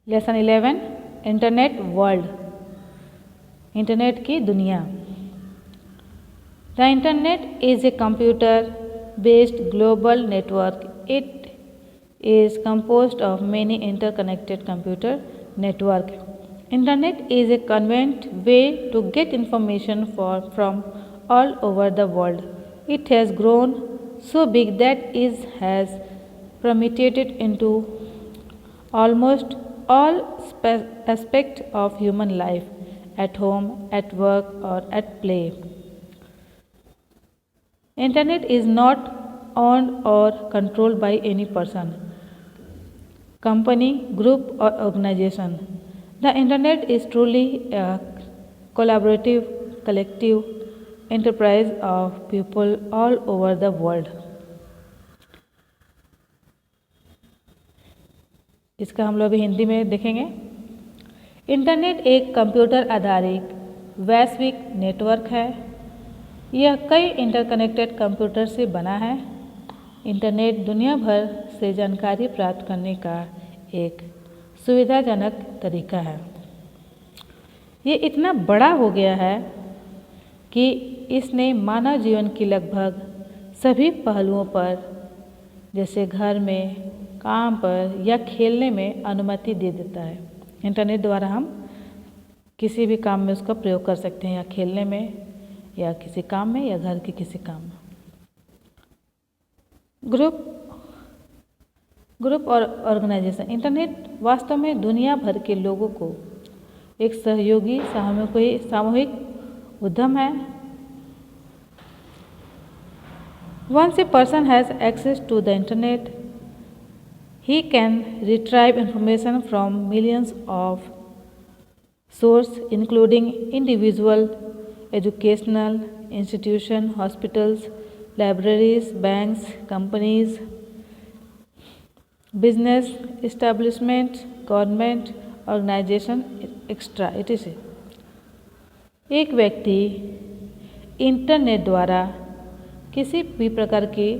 Lesson 11 internet world, internet की दुनिया। The internet is a computer based global network. It is composed of many interconnected computer network. Internet is a convenient way to get information from all over the world. It has grown so big that it has permeated into almost all aspects of human life, at home, at work, or at play. Internet is not owned or controlled by any person, company, group, or organization. The internet is truly a collaborative, collective enterprise of people all over the world. इसका हम लोग अभी हिंदी में देखेंगे। Internet एक computer आधारित वैश्विक network है। यह कई इंटरकनेक्टेड कंप्यूटर से बना है। इंटरनेट दुनिया भर से जानकारी प्राप्त करने का एक सुविधाजनक तरीका है। ये इतना बड़ा हो गया है कि इसने मानव जीवन की लगभग सभी पहलुओं पर, जैसे घर में, काम पर या खेलने में अनुमति दे देता है। इंटरनेट द्वारा हम किसी भी काम में उसका प्रयोग कर सकते हैं, या खेलने में, या किसी काम में, या घर के किसी काम में। ग्रुप और ऑर्गेनाइजेशन। इंटरनेट वास्तव में दुनिया भर के लोगों को एक सहयोगी सामूहिक उद्यम है। Once a person has access to the internet, he can retrieve information from millions of sources, including individual, educational institutions, hospitals, libraries, banks, companies, business establishment, government organization, etc. एक व्यक्ति इंटरनेट द्वारा किसी भी प्रकार की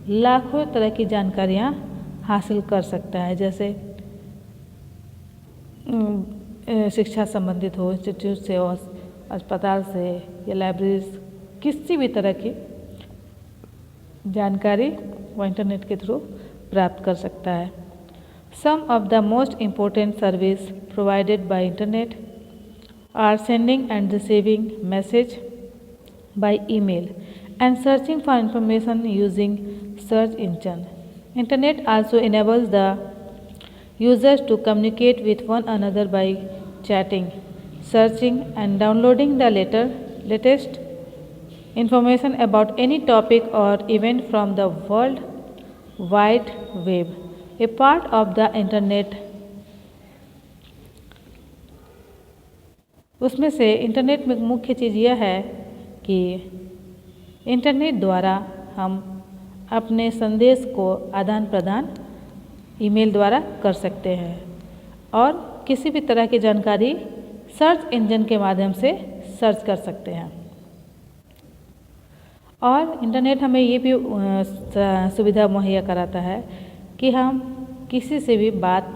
लाखों तरह की जानकारियाँ हासिल कर सकता है, जैसे शिक्षा संबंधित हो, इंस्टीट्यूट से हो, अस्पताल से, या लाइब्रेरीज, किसी भी तरह की जानकारी वो इंटरनेट के थ्रू प्राप्त कर सकता है। Some of the most important service provided by internet are sending and receiving message by email and searching for information using search engine. Internet also enables the users to communicate with one another by chatting, searching, and downloading the latest information about any topic or event from the World Wide Web. A part of the internet, उसमें से internet में मुख्य चीज़ यह है कि internet द्वारा हम अपने संदेश को आदान प्रदान ईमेल द्वारा कर सकते हैं, और किसी भी तरह की जानकारी सर्च इंजन के माध्यम से सर्च कर सकते हैं। और इंटरनेट हमें ये भी सुविधा मुहैया कराता है कि हम किसी से भी बात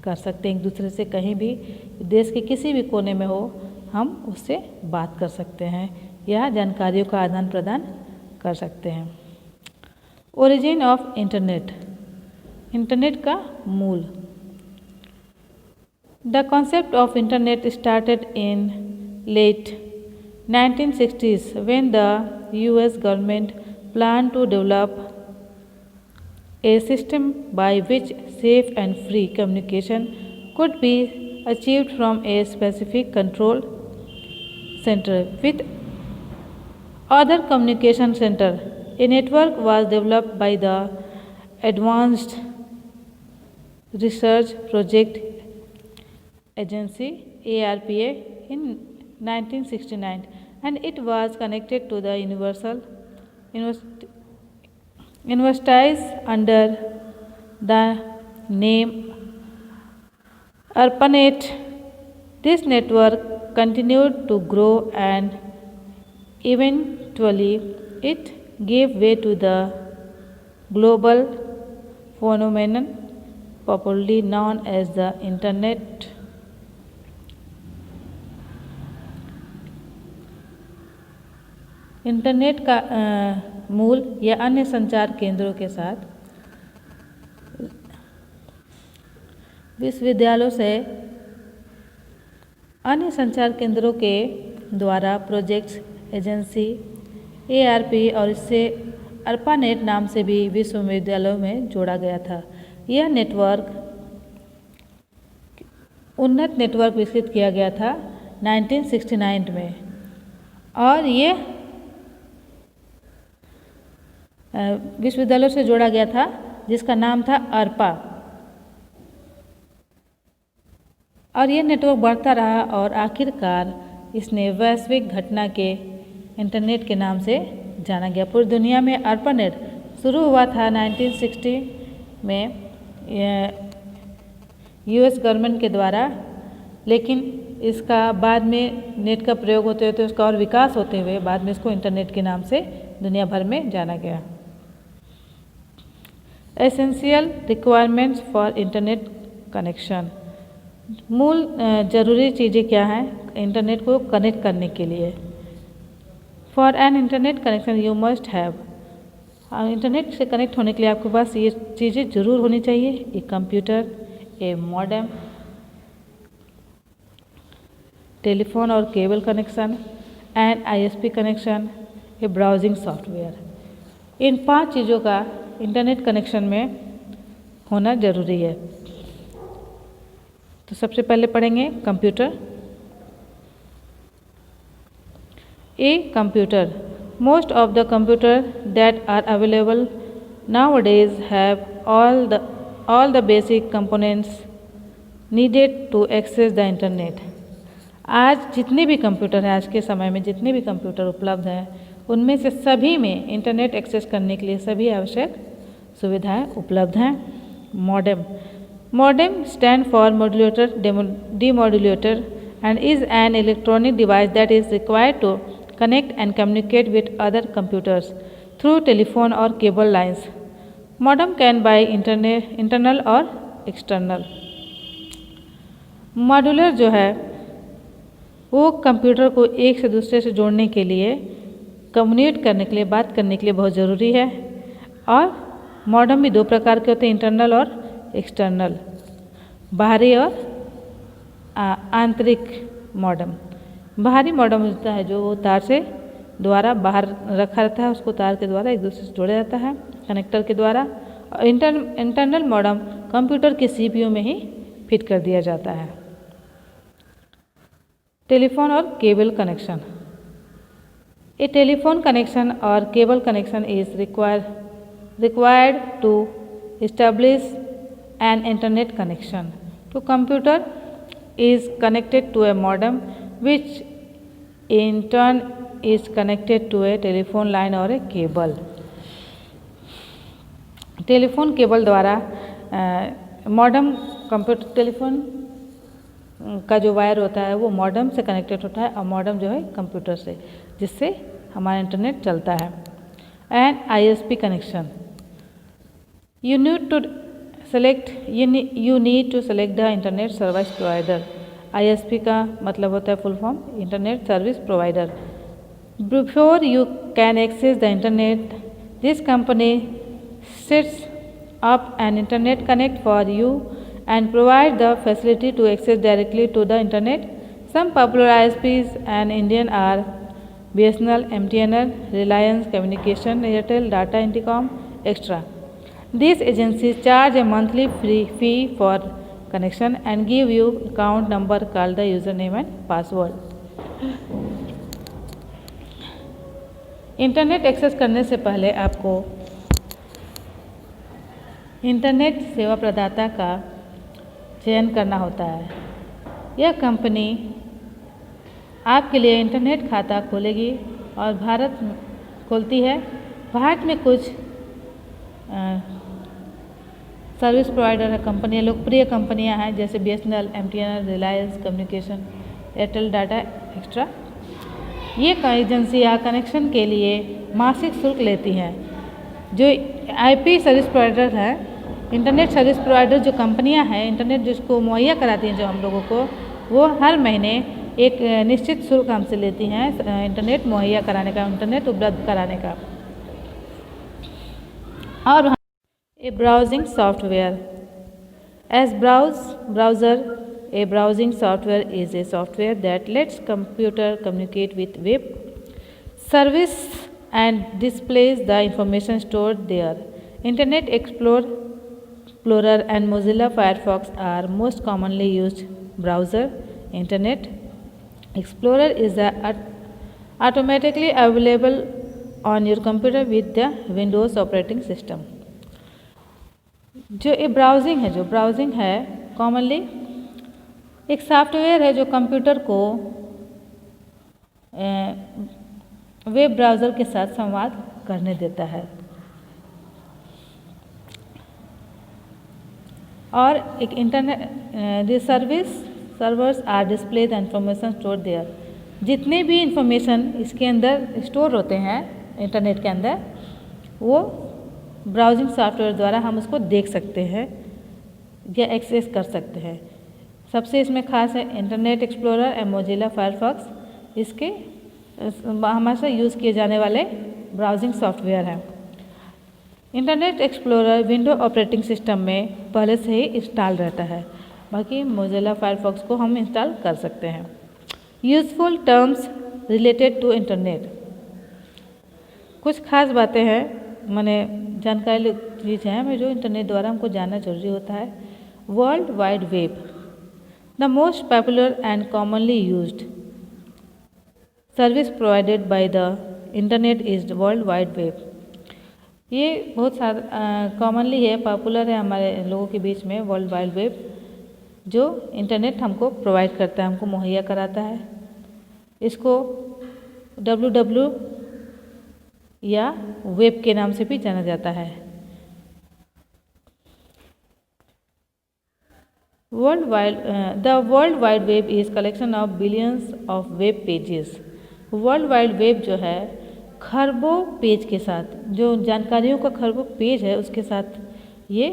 कर सकते हैं, एक दूसरे से, कहीं भी देश के किसी भी कोने में हो, हम उससे बात कर सकते हैं या जानकारियों का आदान प्रदान कर सकते हैं। ओरिजिन ऑफ इंटरनेट, इंटरनेट का मूल। The concept of internet started in late 1960s when the US government planned to develop a system by which safe and free communication could be achieved from a specific control center with other communication center. A network was developed by the Advanced Research Project Agency ARPA in 1969, and it was connected to the universities under the name ARPANET. This network continued to grow, and eventually it gave way to the global phenomenon popularly known as the Internet. Internet का मूल या अन्य संचार केंद्रों के साथ विश्वविद्यालयों से अन्य संचार केंद्रों के द्वारा प्रोजेक्ट्स एजेंसी ARP और इससे ARPANET नाम से भी विश्वविद्यालयों में जोड़ा गया था। यह नेटवर्क उन्नत नेटवर्क विकसित किया गया था 1969 में और ये विश्वविद्यालयों से जोड़ा गया था जिसका नाम था ARPA और यह नेटवर्क बढ़ता रहा और आखिरकार इसने वैश्विक घटना के इंटरनेट के नाम से जाना गया। पूरी दुनिया में ARPANET शुरू हुआ था 1960 में US गवर्नमेंट के द्वारा, लेकिन इसका बाद में नेट का प्रयोग होते होते उसका और विकास होते हुए बाद में इसको इंटरनेट के नाम से दुनिया भर में जाना गया। Essential requirements for internet connection, मूल ज़रूरी चीज़ें क्या हैं इंटरनेट को कनेक्ट करने के लिए। For an internet connection you must have, internet से कनेक्ट होने के लिए आपके पास ये चीज़ें ज़रूर होनी चाहिए। A computer, a modem, telephone और cable connection and ISP connection, a browsing software. इन 5 चीज़ों का इंटरनेट कनेक्शन में होना ज़रूरी है। तो सबसे पहले पढ़ेंगे computer. A computer, most of the computer that are available nowadays have all the basic components needed to access the internet। आज जितने भी कंप्यूटर हैं, आज के समय में जितने भी कंप्यूटर उपलब्ध हैं उनमें से सभी में इंटरनेट एक्सेस करने के लिए सभी आवश्यक सुविधाएं उपलब्ध हैं। Modem, modem stand for modulator demodulator and is an electronic device that is required to connect and communicate with other computers through telephone or cable lines। Modem can be internal और external। Modular जो है वो computer को एक से दूसरे से जोड़ने के लिए, कम्युनिकेट करने के लिए, बात करने के लिए बहुत ज़रूरी है। और मॉडेम भी 2 प्रकार के होते हैं, इंटरनल और एक्सटर्नल, बाहरी और आंतरिक मॉडेम। बाहरी मॉडेम होता है जो तार से द्वारा बाहर रखा रहता है, उसको तार के द्वारा एक दूसरे से जोड़ा जाता है कनेक्टर के द्वारा। और इंटरनल मॉडेम कंप्यूटर के CPU में ही फिट कर दिया जाता है। टेलीफोन और cable connection, a telephone connection और cable connection is required to establish an internet connection to computer is connected to a modem which in turn is connected to a telephone line or a cable। Telephone cable द्वारा modem computer telephone का जो wire होता है वो modem से connected होता है और मॉडेम जो है कंप्यूटर से, जिससे हमारा इंटरनेट चलता है। And ISP connection, you need to select the internet service provider। ISP का मतलब होता है full form internet service provider. Before you can access the internet, this company sets up an internet connect for you and provide the facility to access directly to the internet। Some popular ISPs and Indian are BSNL, MTNL, Reliance Communication, Airtel, Data Inticom, etc। These agencies charge a monthly fee for connection and give you account number called the username and password। Internet access करने से पहले आपको internet सेवा प्रदाता का चयन करना होता है। यह कंपनी आपके लिए इंटरनेट खाता खोलेगी और भारत खोलती है। भारत में कुछ सर्विस प्रोवाइडर है, कंपनियाँ, लोकप्रिय कंपनियाँ हैं जैसे BSNL, MTNL, Reliance communication, Airtel, data extra. ये एजेंसियाँ कनेक्शन के लिए मासिक शुल्क लेती हैं। जो IP सर्विस प्रोवाइडर हैं इंटरनेट सर्विस प्रोवाइडर जो कंपनियां हैं, इंटरनेट जिसको मुहैया कराती हैं जो हम लोगों को, वो हर महीने एक निश्चित शुल्क हमसे लेती हैं इंटरनेट मुहैया कराने का, इंटरनेट उपलब्ध कराने का। और a browsing software as browser, a browsing software is a software that lets computer communicate with web service and displays the information stored there. Internet Explorer and Mozilla Firefox are most commonly used browser. Internet Explorer is automatically available on your computer with the Windows operating system. जो ये browsing है commonly एक software है जो computer को web browser के साथ संवाद करने देता है। और एक internet the servers are display the information store there. जितने भी इंफॉर्मेशन इसके अंदर स्टोर होते हैं इंटरनेट के अंदर, वो ब्राउजिंग सॉफ्टवेयर द्वारा हम उसको देख सकते हैं या एक्सेस कर सकते हैं। सबसे इसमें खास है internet explorer and Mozilla Firefox. इसके हमारे से यूज़ किए जाने वाले ब्राउजिंग सॉफ्टवेयर हैं। Internet explorer window operating system में पहले से ही इंस्टॉल रहता है, बाकी मोजिला फायरफॉक्स को हम इंस्टॉल कर सकते हैं। Useful terms related to internet, कुछ खास बातें हैं मैंने जानकारी चीज़ है हमें जो इंटरनेट द्वारा हमको जानना जरूरी होता है। World wide web, the most popular and commonly used service provided by the internet is world wide web. ये बहुत सारा कॉमनली है, पॉपुलर है हमारे लोगों के बीच में वर्ल्ड वाइड वेब, जो इंटरनेट हमको प्रोवाइड करता है, हमको मुहैया कराता है। इसको www या वेब के नाम से भी जाना जाता है। The world wide web is collection of billions of web pages. World wide web जो है खरबों पेज के साथ, जो जानकारियों का खरबों पेज है उसके साथ ये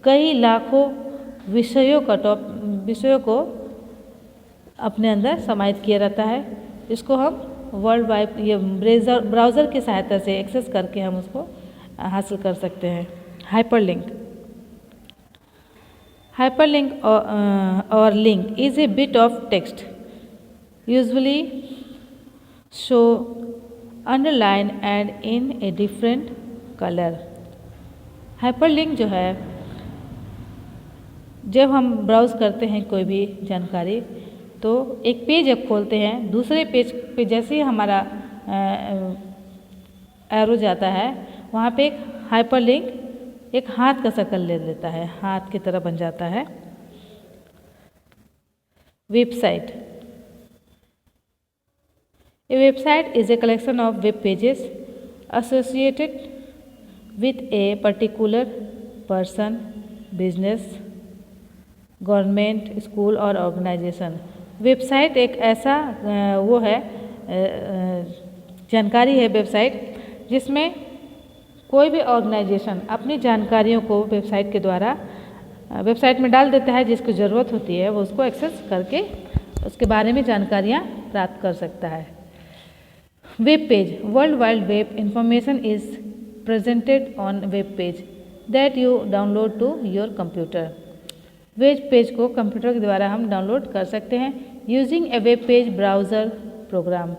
कई लाखों विषयों को अपने अंदर समाहित किया रहता है। इसको हम वर्ल्ड वाइड ये ब्राउज़र की सहायता से एक्सेस करके हम उसको हासिल कर सकते हैं। हाइपरलिंक और link is a bit of text usually show underline and in a different colour. Hyperlink जो है, जब हम ब्राउज़ करते हैं कोई भी जानकारी तो एक पेज जब खोलते हैं, दूसरे पेज पे जैसे ही हमारा एरो जाता है वहाँ पे एक हाइपरलिंक एक हाथ का शक्ल ले लेता है, हाथ की तरह बन जाता है। Website, A website is a collection of web pages associated with a particular person, business, government, school और ऑर्गेनाइजेशन। वेबसाइट एक ऐसा वो है जानकारी है वेबसाइट जिसमें कोई भी ऑर्गेनाइजेशन अपनी जानकारियों को वेबसाइट के द्वारा वेबसाइट में डाल देता है, जिसको ज़रूरत होती है वो उसको एक्सेस करके उसके बारे में जानकारियाँ प्राप्त कर सकता है। Web page, world wide web information is presented on web page that you download to your computer. Web page को कंप्यूटर के द्वारा हम डाउनलोड कर सकते हैं using a web page browser program.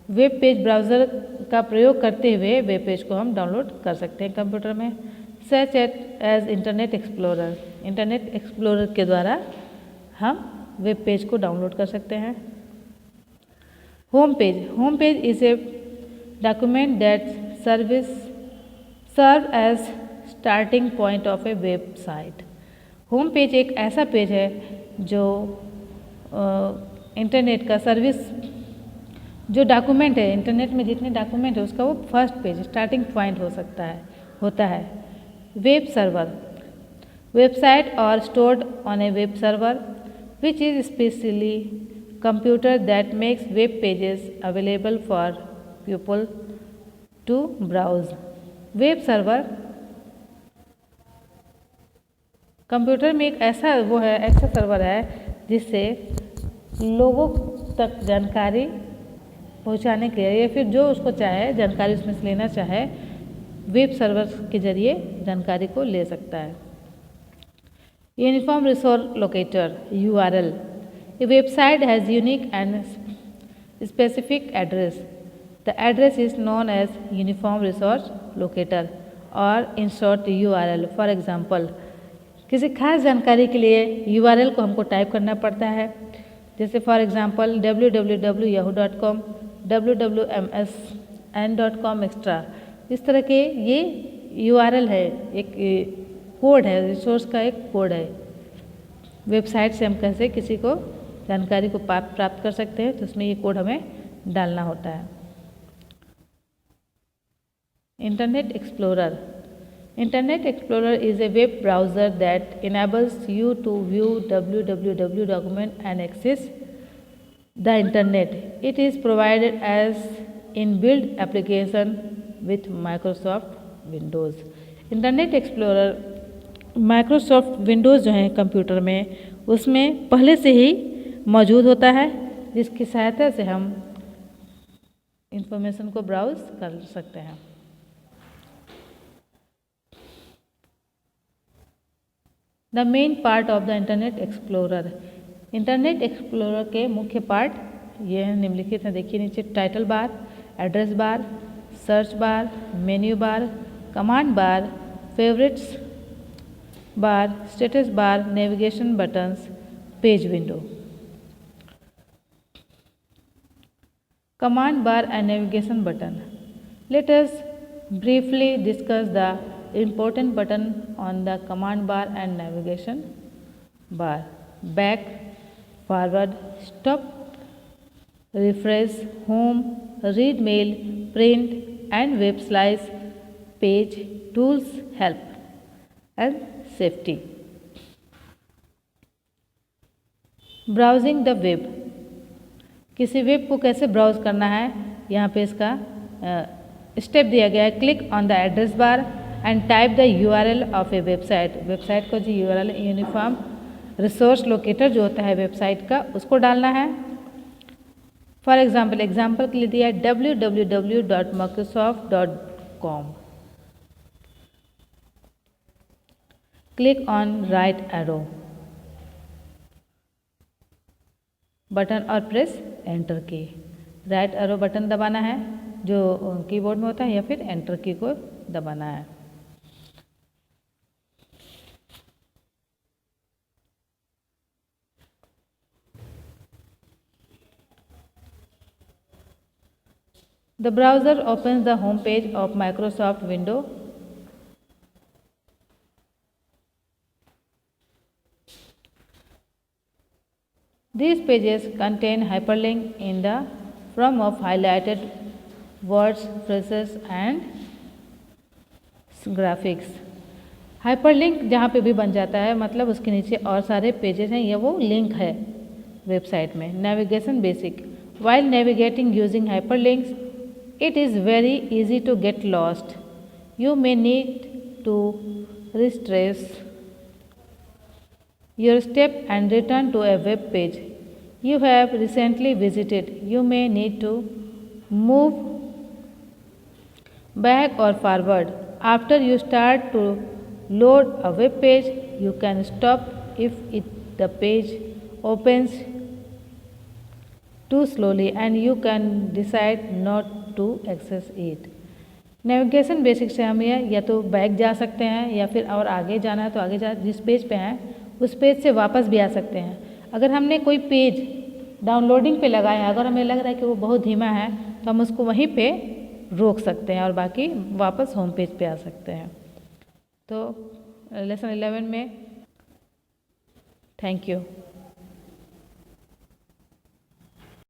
Web page browser का प्रयोग करते हुए वेब पेज को हम डाउनलोड कर सकते हैं कंप्यूटर में। Such as internet explorer, internet explorer के द्वारा हम वेब पेज को डाउनलोड कर सकते हैं। Home page is a document that serve as starting point of a website. Home page एक ऐसा पेज है जो इंटरनेट का सर्विस जो डॉक्यूमेंट है, इंटरनेट में जितने डॉक्यूमेंट है उसका वो फर्स्ट पेज स्टार्टिंग पॉइंट होता है। वेब सर्वर, वेबसाइट और stored on a web server which is specially computer that makes web pages available for people to browse. Web server computer में एक ऐसा ऐसा सर्वर है जिससे लोगों तक जानकारी पहुंचाने के लिए या फिर जो उसको चाहे जानकारी उसमें से लेना चाहे वेब सर्वर के जरिए जानकारी को ले सकता है। Uniform resource locator URL, a website has unique and specific address. The address is known as uniform resource locator or in short URL. For example, किसी खास जानकारी के लिए URL को हमको टाइप करना पड़ता है, जैसे for example www.yahoo.com, www.msn.com extra. इस तरह के ये URL है, एक कोड है, रिसोर्स का एक कोड है। वेबसाइट से हम कैसे किसी को जानकारी को प्राप्त कर सकते हैं, तो उसमें ये कोड हमें डालना होता है। Internet explorer. Internet explorer is a web browser that enables you to view www document and access the internet. It is provided as inbuilt application with Microsoft Windows. Internet explorer Microsoft Windows जो है computer में उसमें पहले से ही मौजूद होता है, जिसकी सहायता से हम इंफॉर्मेशन को ब्राउज कर सकते हैं। The main part of the internet explorer. Internet explorer के मुख्य पार्ट ये हैं, निम्नलिखित हैं, देखिए नीचे title bar, address bar, search bar, menu bar, command bar, favourites bar, status bar, navigation buttons, page window. Command bar and navigation button. Let us briefly discuss the important button on the command bar and navigation bar. Back, forward, stop, refresh, home, read mail, print and web slice, page, tools, help and safety. Browsing the web. किसी web को कैसे browse करना है, यहाँ पे इसका step दिया गया है। Click on the address bar and type the URL of a website. Website का जो URL यूनिफॉर्म रिसोर्स लोकेटर जो होता है वेबसाइट का, उसको डालना है। फॉर एग्जाम्पल के लिए दिया है www.microsoft.com। Click on right arrow button और प्रेस एंटर की। राइट एरो बटन दबाना है जो कीबोर्ड में होता है, या फिर एंटर की को दबाना है। The browser opens the home page of Microsoft window. These pages contain hyperlink in the form of highlighted words, phrases and graphics. Hyperlink जहाँ पे भी बन जाता है, मतलब उसके नीचे और सारे पेजेस हैं, ये वो लिंक है वेबसाइट में। Navigation basic. While navigating using hyperlinks, it is very easy to get lost. You may need to retrace your step and return to a web page you have recently visited. You may need to move back or forward. After you start to load a web page, you can stop if the page opens too slowly and you can decide not to access it. Navigation basic से हम या तो back जा सकते हैं या फिर और आगे जाना है तो आगे जिस पेज पे हैं उस पेज से वापस भी आ सकते हैं। अगर हमने कोई पेज डाउनलोडिंग पे लगाया है, अगर हमें लग रहा है कि वो बहुत धीमा है, तो हम उसको वहीं पे रोक सकते हैं और बाकी वापस होम पेज पे आ सकते हैं। तो लेसन 11 में थैंक यू।